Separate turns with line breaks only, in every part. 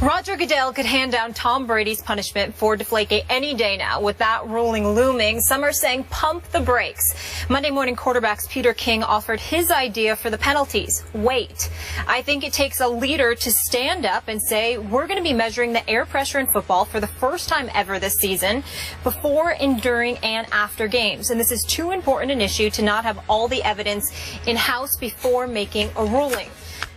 Roger Goodell could hand down Tom Brady's punishment for Deflategate any day now. With that ruling looming, some are saying pump the brakes. Monday morning quarterbacks Peter King offered his idea for the penalties. Wait. I think it takes a leader to stand up and say, we're going to be measuring the air pressure in football for the first time ever this season, before, during, and after games. And this is too important an issue to not have all the evidence in-house before making a ruling.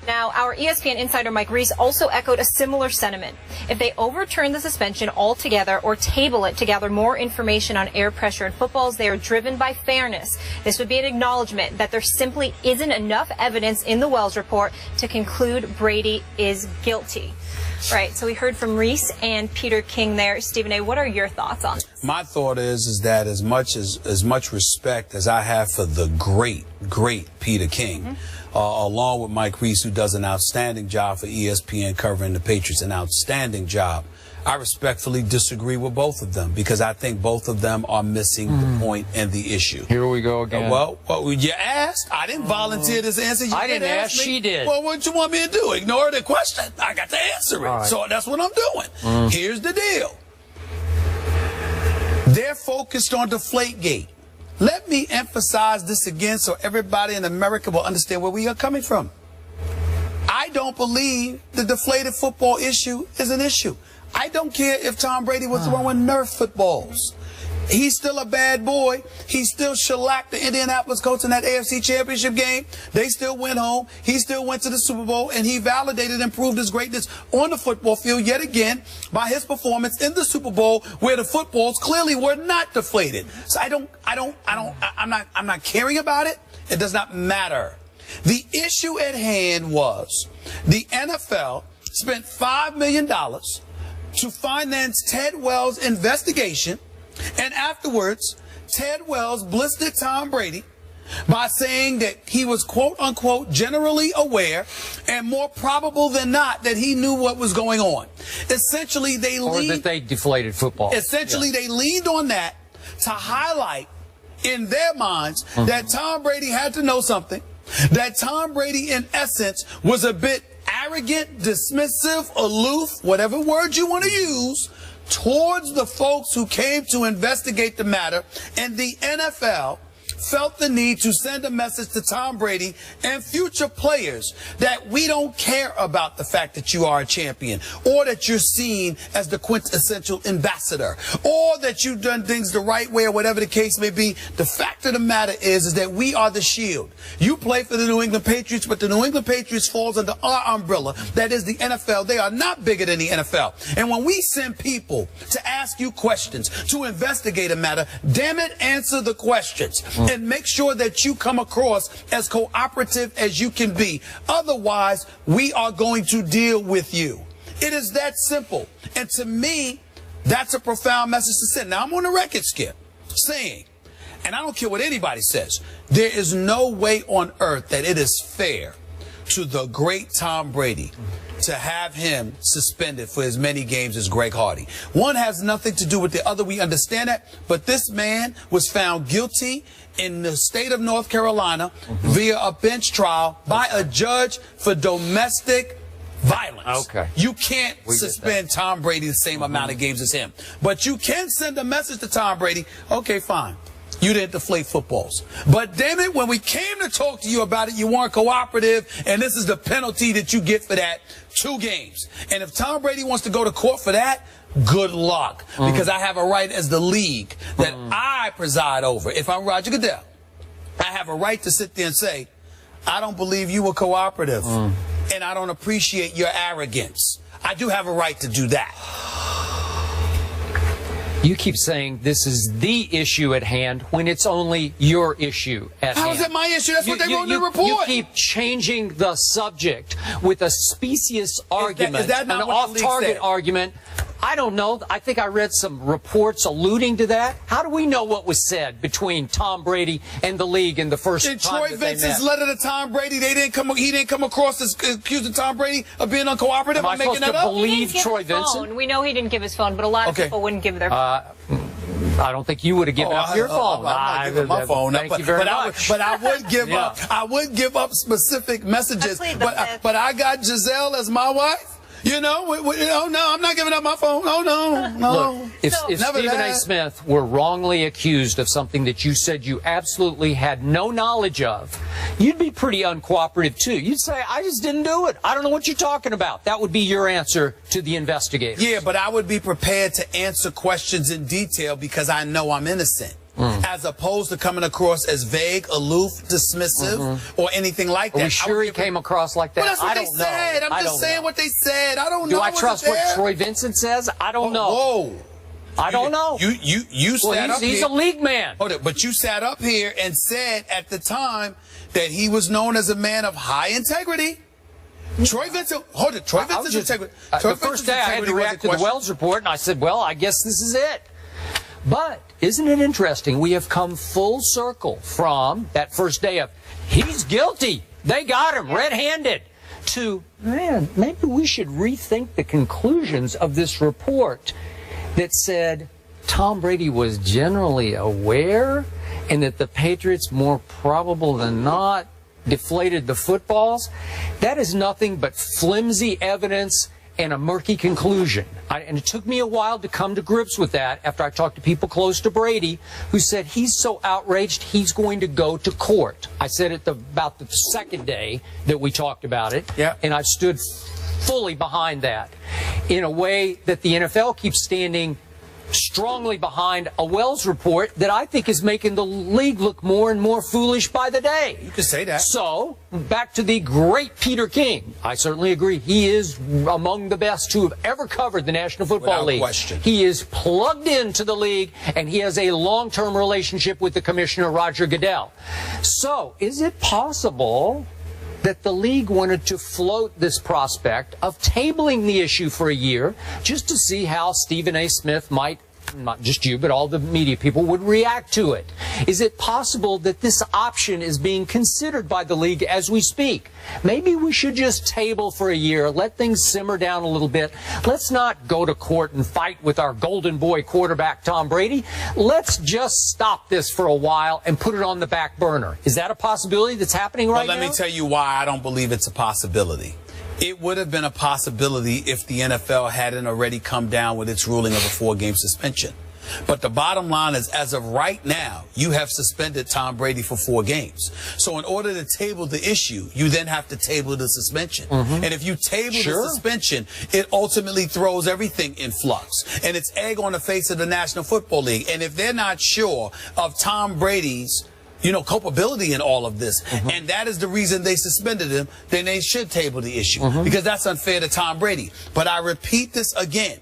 Now, our ESPN insider Mike Reese also echoed a similar sentiment. If they overturn the suspension altogether or table it to gather more information on air pressure in footballs, they are driven by fairness. This would be an acknowledgement that there simply isn't enough evidence in the Wells report to conclude Brady is guilty. Right, so we heard from Reese and Peter King there. Stephen A., what are your thoughts on this?
My thought is that as much respect as I have for the great Peter King, along with Mike Reese, who does an outstanding job for ESPN covering the Patriots, an outstanding job, I respectfully disagree with both of them because I think both of them are missing the point and the issue.
Here we go again.
Well, you asked. I didn't volunteer this answer.
I didn't ask. She did.
Well, what you want me to do? Ignore the question? I got to answer it. Right. So that's what I'm doing. Here's the deal. They're focused on Deflategate. Let me emphasize this again so everybody in America will understand where we are coming from. I don't believe the deflated football issue is an issue. I don't care if Tom Brady was throwing Nerf footballs. He's still a bad boy. He still shellacked the Indianapolis Colts in that AFC Championship game. They still went home. He still went to the Super Bowl, and he validated and proved his greatness on the football field yet again by his performance in the Super Bowl, where the footballs clearly were not deflated. So I'm not caring about it. It does not matter. The issue at hand was the NFL spent $5 million to finance Ted Wells' investigation, and afterwards, Ted Wells blistered Tom Brady by saying that he was, quote unquote, generally aware and more probable than not that he knew what was going on. Essentially, they
deflated football.
Essentially, they leaned on that to highlight in their minds that Tom Brady had to know something, that Tom Brady, in essence, was a bit arrogant, dismissive, aloof, whatever word you want to use, towards the folks who came to investigate the matter, and the NFL felt the need to send a message to Tom Brady and future players that we don't care about the fact that you are a champion, or that you're seen as the quintessential ambassador, or that you've done things the right way, or whatever the case may be. The fact of the matter is that we are the shield. You play for the New England Patriots, but the New England Patriots falls under our umbrella. That is the NFL. They are not bigger than the NFL. And when we send people to ask you questions, to investigate a matter, damn it, answer the questions. And make sure that you come across as cooperative as you can be. Otherwise, we are going to deal with you. It is that simple. And to me, that's a profound message to send. Now, I'm on the record, Skip, saying, and I don't care what anybody says, there is no way on earth that it is fair to the great Tom Brady to have him suspended for as many games as Greg Hardy. One has nothing to do with the other. We understand that. But this man was found guilty in the state of North Carolina via a bench trial by a judge for domestic violence. Okay. You can't suspend Tom Brady the same amount of games as him. But you can send a message to Tom Brady. Okay, fine. You didn't deflate footballs. But damn it, when we came to talk to you about it, you weren't cooperative, and this is the penalty that you get for that, 2 games. And if Tom Brady wants to go to court for that, good luck. Because I have a right as the league that I preside over. If I'm Roger Goodell, I have a right to sit there and say, I don't believe you were cooperative, and I don't appreciate your arrogance. I do have a right to do that.
You keep saying this is the issue at hand when it's only your issue at hand.
How is that my issue? That's what they wrote in the report.
You keep changing the subject with a specious argument,
is that not
an
off-target
argument. I don't know. I think I read some reports alluding to that. How do we know what was said between Tom Brady and the league in the first time
Troy
that they
Vincent's
met?
letter to Tom Brady, he didn't come across as accusing Tom Brady of being uncooperative.
Am I supposed to believe Troy Vincent?
We know he didn't give his phone, but a lot of people wouldn't give their phone.
I don't think you would have given up your phone.
I'm not giving my phone up.
Thank you very much.
But I would give up. I would give up specific messages. But I got Giselle as my wife. You know, oh no, I'm not giving up my phone. Oh no.
Look, if Stephen A. Smith were wrongly accused of something that you said you absolutely had no knowledge of, you'd be pretty uncooperative too. You'd say, I just didn't do it. I don't know what you're talking about. That would be your answer to the investigators.
Yeah, but I would be prepared to answer questions in detail because I know I'm innocent. As opposed to coming across as vague, aloof, dismissive, or anything like that.
Are we sure he came across like that?
Well, that's what
I
they
don't
said.
know.
I'm just saying what they said. I don't know.
Do I trust what Troy Vincent says? I don't know.
Whoa.
I don't know.
You sat up here.
He's a league man.
Hold it, but you sat up here and said at the time that he was known as a man of high integrity. Troy Vincent, hold it. Troy Vincent's integrity.
The first day I had to react to the Wells report, and I said, well, I guess this is it. But isn't it interesting? We have come full circle from that first day of, he's guilty, they got him red-handed, to, man, maybe we should rethink the conclusions of this report that said Tom Brady was generally aware and that the Patriots, more probable than not, deflated the footballs. That is nothing but flimsy evidence and a murky conclusion. And it took me a while to come to grips with that after I talked to people close to Brady who said he's so outraged he's going to go to court. I said it about the second day that we talked about it, and I've stood fully behind that in a way that the NFL keeps standing strongly behind a Wells report that I think is making the league look more and more foolish by the day.
You can say that.
So, back to the great Peter King. I certainly agree. He is among the best to have ever covered the National Football League.
Without question.
He is plugged into the league, and he has a long-term relationship with the commissioner, Roger Goodell. So, is it possible that the league wanted to float this prospect of tabling the issue for a year just to see how Stephen A. Smith might, not just you, but all the media people would react to it? Is it possible that this option is being considered by the league as we speak? Maybe we should just table for a year, let things simmer down a little bit. Let's not go to court and fight with our golden boy quarterback, Tom Brady. Let's just stop this for a while and put it on the back burner. Is that a possibility that's happening right now?
Let me tell you why I don't believe it's a possibility. It would have been a possibility if the NFL hadn't already come down with its ruling of a 4-game suspension. But the bottom line is, as of right now, you have suspended Tom Brady for 4 games. So in order to table the issue, you then have to table the suspension. And if you table the suspension, it ultimately throws everything in flux. And it's egg on the face of the National Football League. And if they're not sure of Tom Brady's culpability in all of this, and that is the reason they suspended him, then they should table the issue, because that's unfair to Tom Brady. But I repeat this again.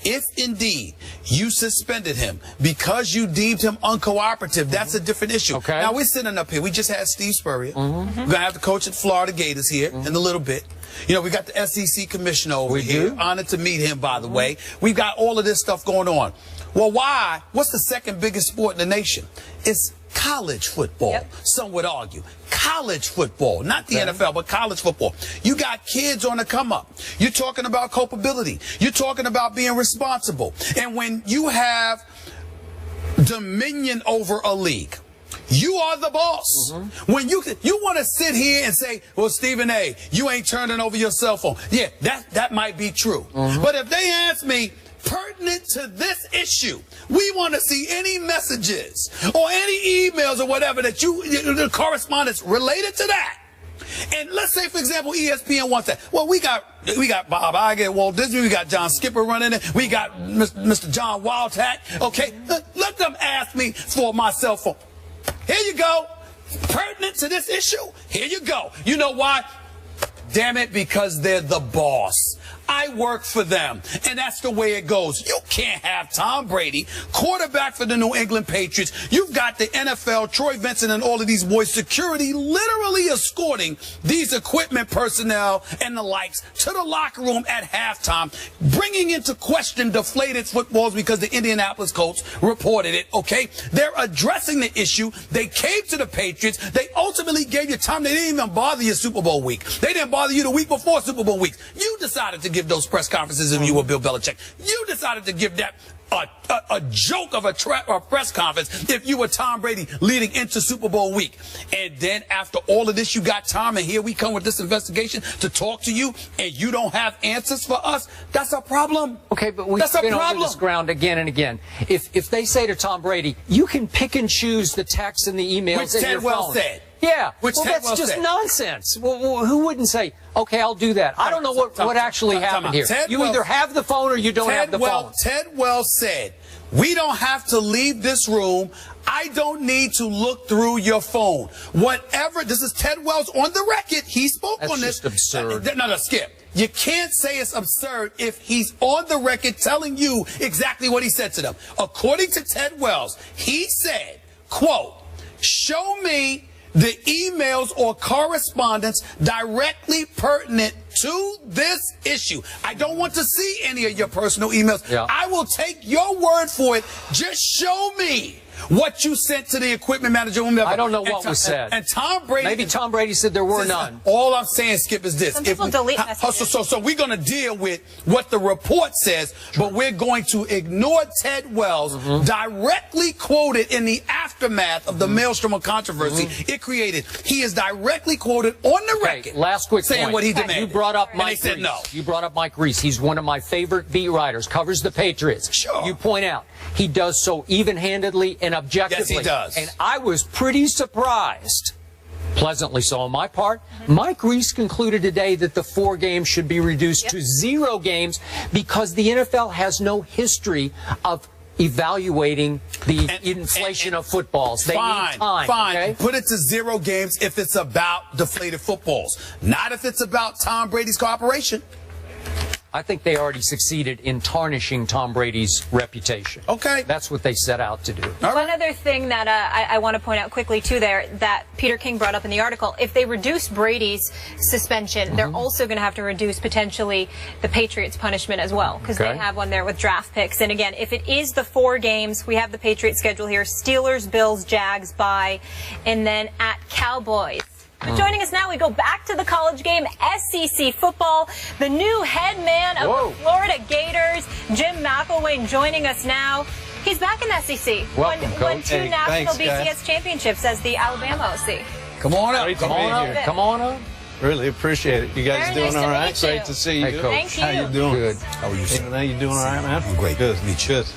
If indeed you suspended him because you deemed him uncooperative, that's a different issue.
Okay.
Now, we're sitting up here. We just had Steve Spurrier. We're going to have the coach at Florida Gators here in a little bit. You know, we got the SEC commissioner over here. Honored to meet him, by the way. We've got all of this stuff going on. Well, why? What's the second biggest sport in the nation? It's college football. Some would argue. College football, not the NFL, but college football. You got kids on the come up. You're talking about culpability. You're talking about being responsible. And when you have dominion over a league, you are the boss. When you want to sit here and say, well, Stephen A., you ain't turning over your cell phone. Yeah, that might be true. But if they ask me, pertinent to this issue, we want to see any messages or any emails or whatever that the correspondence related to that. And let's say, for example, ESPN wants that. Well, we got Bob Iger at Walt Disney. We got John Skipper running it. We got Mr. John Wildhack. Okay, let them ask me for my cell phone. Here you go. Pertinent to this issue. Here you go. You know why? Damn it, because they're the boss. I work for them, and that's the way it goes. You can't have Tom Brady, quarterback for the New England Patriots. You've got the NFL, Troy Vincent, and all of these boys, security literally escorting these equipment personnel and the likes to the locker room at halftime, bringing into question deflated footballs because the Indianapolis Colts reported it, okay? They're addressing the issue. They caved to the Patriots. They ultimately gave you time. They didn't even bother you Super Bowl week. They didn't bother bother you the week before Super Bowl week. You decided to give those press conferences if you were Bill Belichick. You decided to give that a joke of a press conference if you were Tom Brady leading into Super Bowl week. And then after all of this, you got Tom, and here we come with this investigation to talk to you, and you don't have answers for us. That's a problem.
Okay, but we've been over this ground again and again. If they say to Tom Brady, you can pick and choose the texts and the emails in your phone.
Which Ted Wells said.
Yeah,
Which
well,
Ted
that's
Wells
just
said.
nonsense. Well, who wouldn't say, okay, I'll do that? I don't know what actually happened here. You either have the phone or you don't have the phone.
Ted Wells said, we don't have to leave this room. I don't need to look through your phone. Whatever, this is Ted Wells on the record. He spoke on this.
That's just absurd.
No, Skip. You can't say it's absurd if he's on the record telling you exactly what he said to them. According to Ted Wells, he said, quote, show me the emails or correspondence directly pertinent to this issue. I don't want to see any of your personal emails.
Yeah.
I will take your word for it. Just show me what you sent to the equipment manager.
I don't know what was said.
And Tom Brady.
Maybe Tom Brady said there were none.
All I'm saying, Skip, is this.
Some people delete messages.
So we're going to deal with what the report says, but we're going to ignore Ted Wells directly quoted in the aftermath of the Maelstrom of controversy it created. He is directly quoted on the record.
Last quick
saying
point.
what he demanded.
You brought up
And
Mike
they said
Reese.
no.
You brought up Mike Reese. He's one of my favorite beat writers. Covers the Patriots.
Sure.
You point out he does so even-handedly and objectively.
Yes, he does.
And I was pretty surprised, pleasantly so on my part. Mike Reese concluded today that the 4 games should be reduced to 0 games because the NFL has no history of evaluating the inflation of footballs. They need time.
Fine.
Okay?
Put it to 0 games if it's about deflated footballs, not if it's about Tom Brady's cooperation.
I think they already succeeded in tarnishing Tom Brady's reputation.
Okay.
That's what they set out to do.
One other thing that I want to point out quickly, too, there, that Peter King brought up in the article, if they reduce Brady's suspension, they're also going to have to reduce potentially the Patriots' punishment as well, because they have one there with draft picks. And again, if it is the 4 games, we have the Patriots schedule here: Steelers, Bills, Jags, bye, and then at Cowboys. But joining us now, we go back to the college game, SEC football. The new head man of the Florida Gators, Jim McElwain, joining us now. He's back in the SEC.
Welcome,
won 2
Coach.
national BCS championships as the Alabama OC.
Come on up.
Come on up. Come on up.
Really appreciate it. You guys
Very
doing
nice
all
to
right?
meet you.
Great to see you.
Hey, Coach.
Thank you.
How you doing?
Good.
How are you, sir?
How you doing all right, man?
I'm great.
Good.
Meet you.
Good.